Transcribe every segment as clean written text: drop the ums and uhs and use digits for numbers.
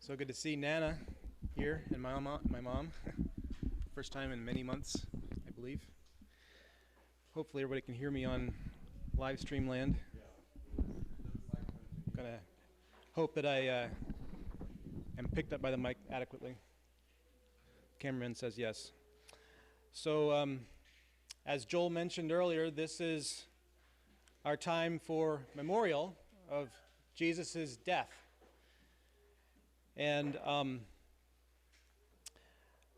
So good to see Nana here and my mom. First time in many months, I believe. Hopefully everybody can hear me on live stream land. I'm gonna hope that I am picked up by the mic adequately. Cameraman says yes. So as Joel mentioned earlier, this is our time for memorial of Jesus' death. And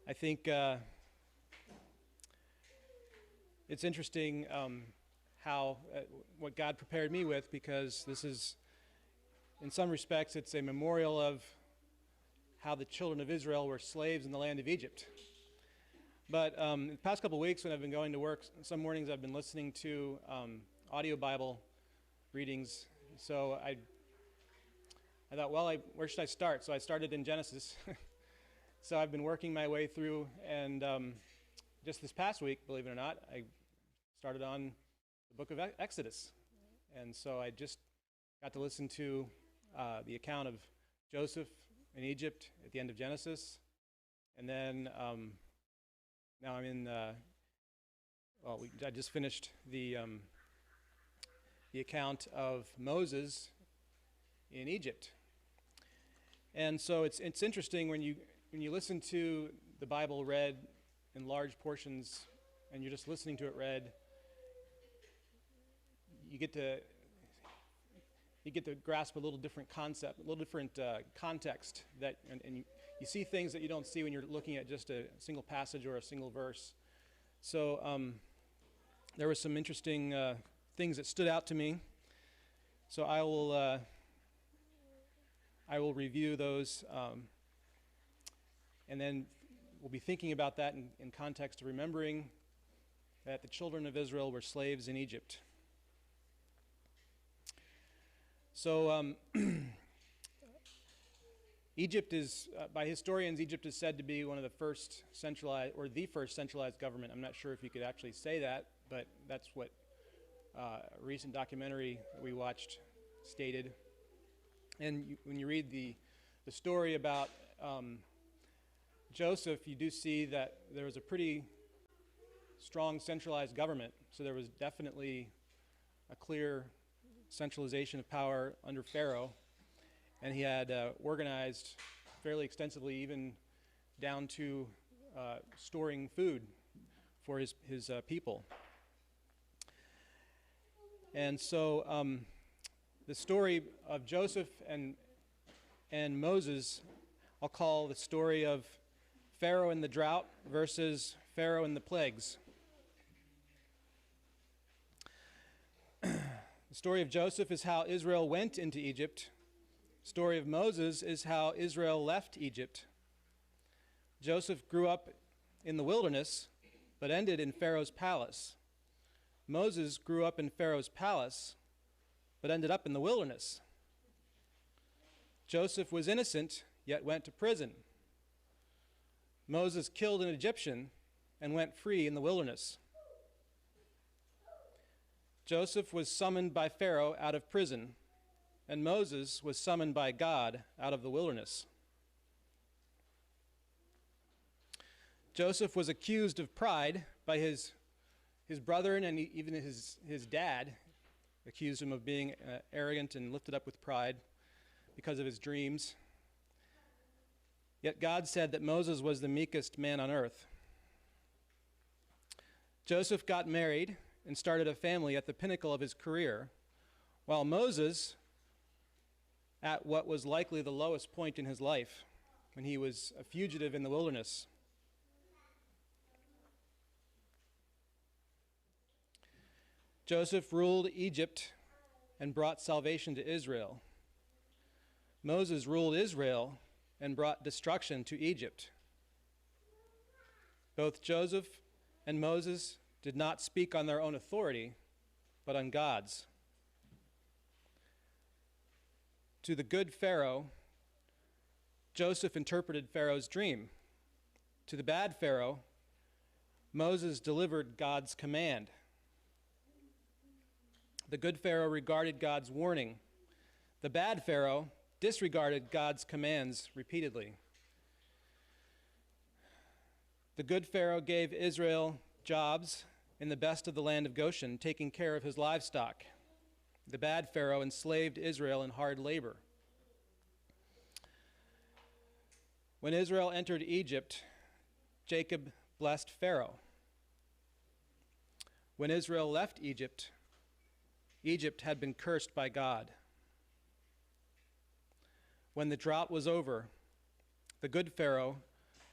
I think it's interesting how what God prepared me with, because this is, in some respects, it's a memorial of how the children of Israel were slaves in the land of Egypt. But in the past couple of weeks when I've been going to work, some mornings I've been listening to audio Bible readings. So I thought, well, where should I start? So I started in Genesis. So I've been working my way through, and just this past week, believe it or not, I started on the book of Exodus. And so I just got to listen to the account of Joseph in Egypt at the end of Genesis. And then now I'm in, I just finished the account of Moses in Egypt. And so it's interesting when you listen to the Bible read in large portions and you're just listening to it read, you get to grasp a little different concept, a little different context, and you see things that you don't see when you're looking at just a single passage or a single verse. So there were some interesting things that stood out to me. So I will review those, and then we'll be thinking about that in context of remembering that the children of Israel were slaves in Egypt. So Egypt is, by historians, Egypt is said to be one of the first centralized, or the first centralized government. I'm not sure if you could actually say that, but that's what a recent documentary that we watched stated. And when you read the story about Joseph, you do see that there was a pretty strong centralized government. So there was definitely a clear centralization of power under Pharaoh. And he had organized fairly extensively, even down to storing food for his people. And so the story of Joseph and Moses, I'll call the story of Pharaoh and the drought versus Pharaoh and the plagues. The story of Joseph is how Israel went into Egypt. The story of Moses is how Israel left Egypt. Joseph grew up in the wilderness, but ended in Pharaoh's palace. Moses grew up in Pharaoh's palace, but ended up in the wilderness. Joseph was innocent, yet went to prison. Moses killed an Egyptian and went free in the wilderness. Joseph was summoned by Pharaoh out of prison, and Moses was summoned by God out of the wilderness. Joseph was accused of pride by his brethren, and even his dad accused him of being arrogant and lifted up with pride because of his dreams. Yet God said that Moses was the meekest man on earth. Joseph got married and started a family at the pinnacle of his career, while Moses, at what was likely the lowest point in his life, when he was a fugitive in the wilderness. Joseph ruled Egypt and brought salvation to Israel. Moses ruled Israel and brought destruction to Egypt. Both Joseph and Moses did not speak on their own authority, but on God's. To the good Pharaoh, Joseph interpreted Pharaoh's dream. To the bad Pharaoh, Moses delivered God's command. The good Pharaoh regarded God's warning. The bad Pharaoh disregarded God's commands repeatedly. The good Pharaoh gave Israel jobs in the best of the land of Goshen, taking care of his livestock. The bad Pharaoh enslaved Israel in hard labor. When Israel entered Egypt, Jacob blessed Pharaoh. When Israel left Egypt, Egypt had been cursed by God. When the drought was over, the good Pharaoh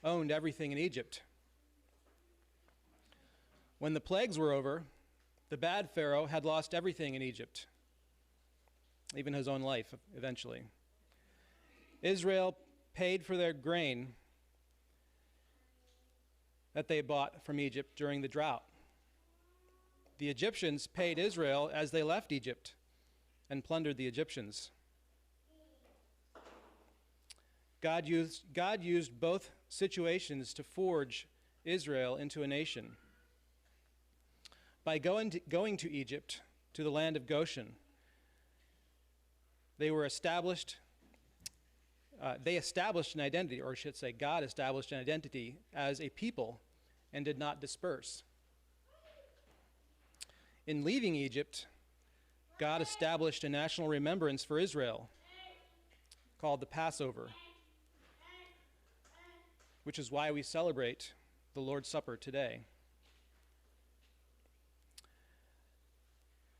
owned everything in Egypt. When the plagues were over, the bad Pharaoh had lost everything in Egypt, even his own life eventually. Israel paid for their grain that they bought from Egypt during the drought. The Egyptians paid Israel as they left Egypt and plundered the Egyptians. God used both situations to forge Israel into a nation. By going to Egypt, to the land of Goshen, they established an identity, or I should say God established an identity as a people and did not disperse. In leaving Egypt, God established a national remembrance for Israel called the Passover, which is why we celebrate the Lord's Supper today.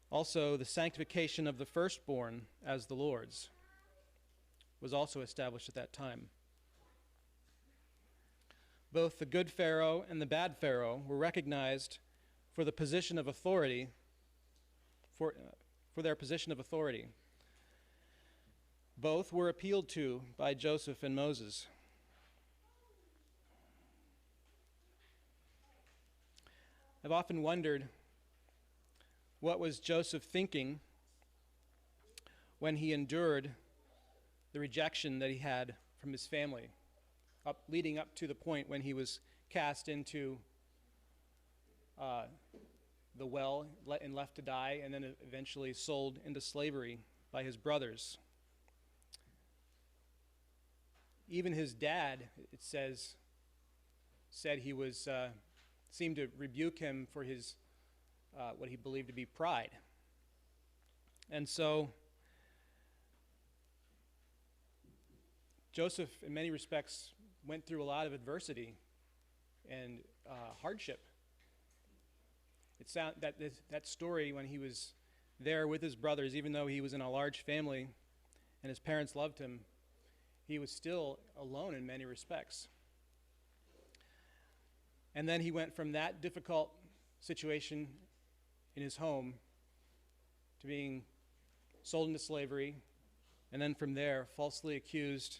Also, the sanctification of the firstborn as the Lord's was also established at that time. Both the good Pharaoh and the bad Pharaoh were recognized for the position of authority, for their position of authority. Both were appealed to by Joseph and Moses. I've often wondered, what was Joseph thinking when he endured the rejection that he had from his family, leading up to the point when he was cast into the well and left to die, and then eventually sold into slavery by his brothers? Even his dad, it said he was seemed to rebuke him for his what he believed to be pride. And so Joseph, in many respects, went through a lot of adversity and hardship. That story, when he was there with his brothers, even though he was in a large family and his parents loved him, he was still alone in many respects. And then he went from that difficult situation in his home to being sold into slavery, and then from there falsely accused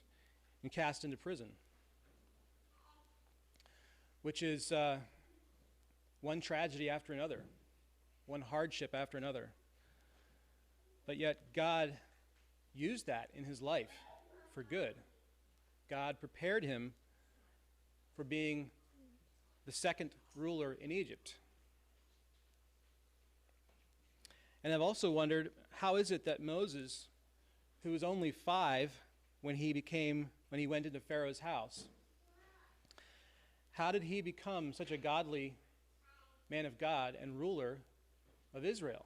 and cast into prison, which is one tragedy after another, one hardship after another. But yet God used that in his life for good. God prepared him for being the second ruler in Egypt. And I've also wondered, how is it that Moses, who was only 5 when he went into Pharaoh's house, how did he become such a godly man of God and ruler of Israel?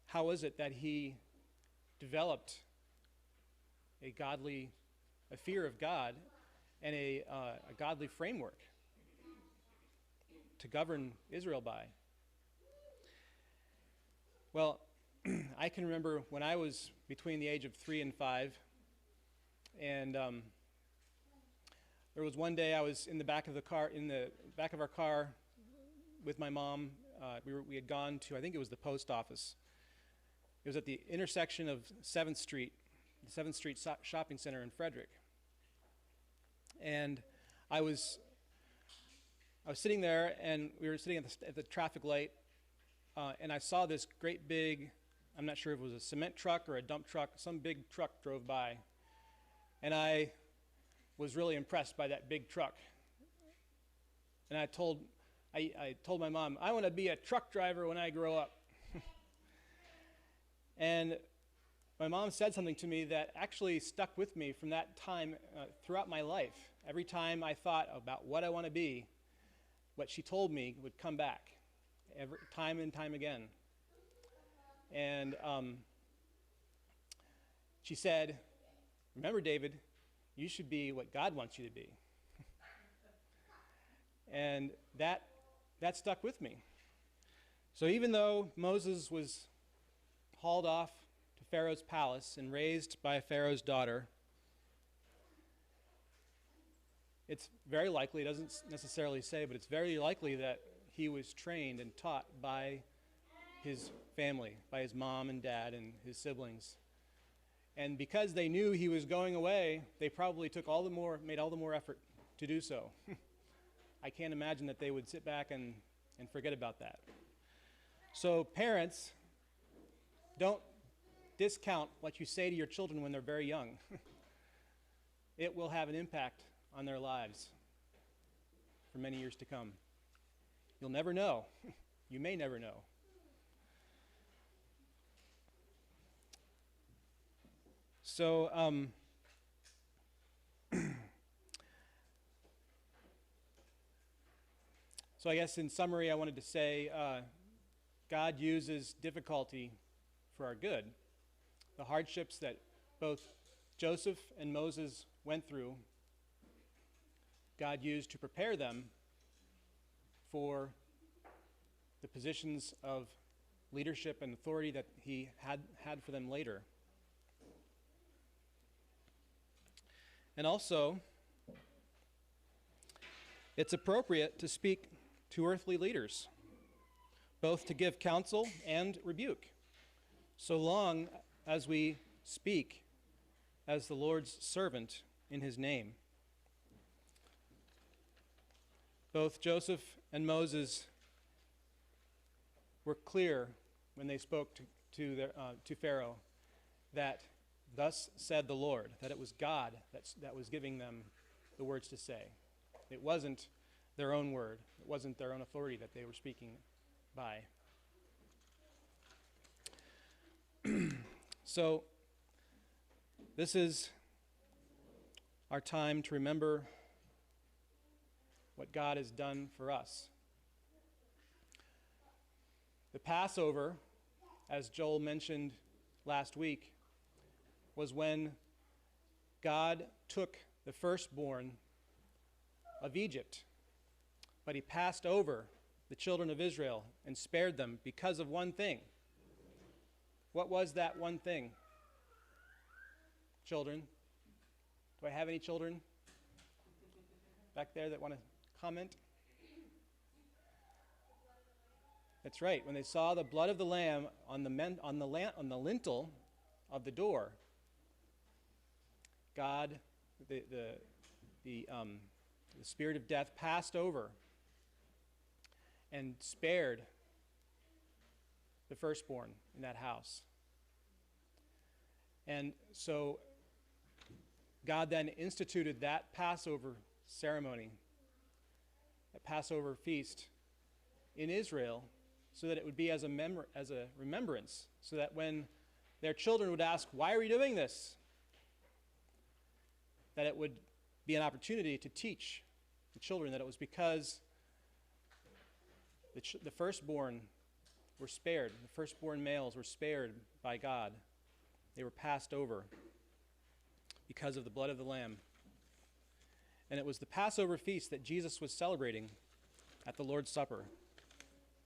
How is it that he developed a fear of God and a godly framework to govern Israel by? Well, I can remember when I was between the age of 3 and 5, and there was one day I was in the back of our car with my mom. We had gone to, I think it was the post office. It was at the intersection of 7th Street, the 7th Street Shopping Center in Frederick. And I was sitting there, and we were sitting at the traffic light, and I saw this great big, I'm not sure if it was a cement truck or a dump truck, some big truck drove by. And I was really impressed by that big truck. And I told my mom, I want to be a truck driver when I grow up. And my mom said something to me that actually stuck with me from that time throughout my life. Every time I thought about what I want to be, what she told me would come back, every time and time again. And she said, "Remember, David, you should be what God wants you to be." And that stuck with me. So even though Moses was hauled off to Pharaoh's palace and raised by Pharaoh's daughter, it's very likely, it doesn't necessarily say, but it's very likely that he was trained and taught by his family, by his mom and dad and his siblings. And because they knew he was going away, they probably made all the more effort to do so. I can't imagine that they would sit back and forget about that. So parents, don't discount what you say to your children when they're very young. It will have an impact on their lives for many years to come. You'll never know. You may never know. So, so I guess in summary, I wanted to say God uses difficulty for our good. The hardships that both Joseph and Moses went through, God used to prepare them for the positions of leadership and authority that he had for them later. And also, it's appropriate to speak to earthly leaders, both to give counsel and rebuke, so long as we speak as the Lord's servant in his name. Both Joseph and Moses were clear when they spoke to Pharaoh that thus said the Lord, that it was God that was giving them the words to say. It wasn't their own word. It wasn't their own authority that they were speaking by. So, this is our time to remember what God has done for us. The Passover, as Joel mentioned last week, was when God took the firstborn of Egypt, but he passed over the children of Israel and spared them because of one thing. What was that one thing? Children. Do I have any children back there that want to comment? That's right. When they saw the blood of the lamb on the lintel of the door, God, the spirit of death passed over and spared the firstborn in that house. And so God then instituted that Passover ceremony, that Passover feast in Israel, so that it would be as a remembrance, so that when their children would ask, "Why are we doing this?" that it would be an opportunity to teach the children that it was because the firstborn were spared, the firstborn males were spared by God. They were passed over because of the blood of the Lamb. And it was the Passover feast that Jesus was celebrating at the Lord's Supper.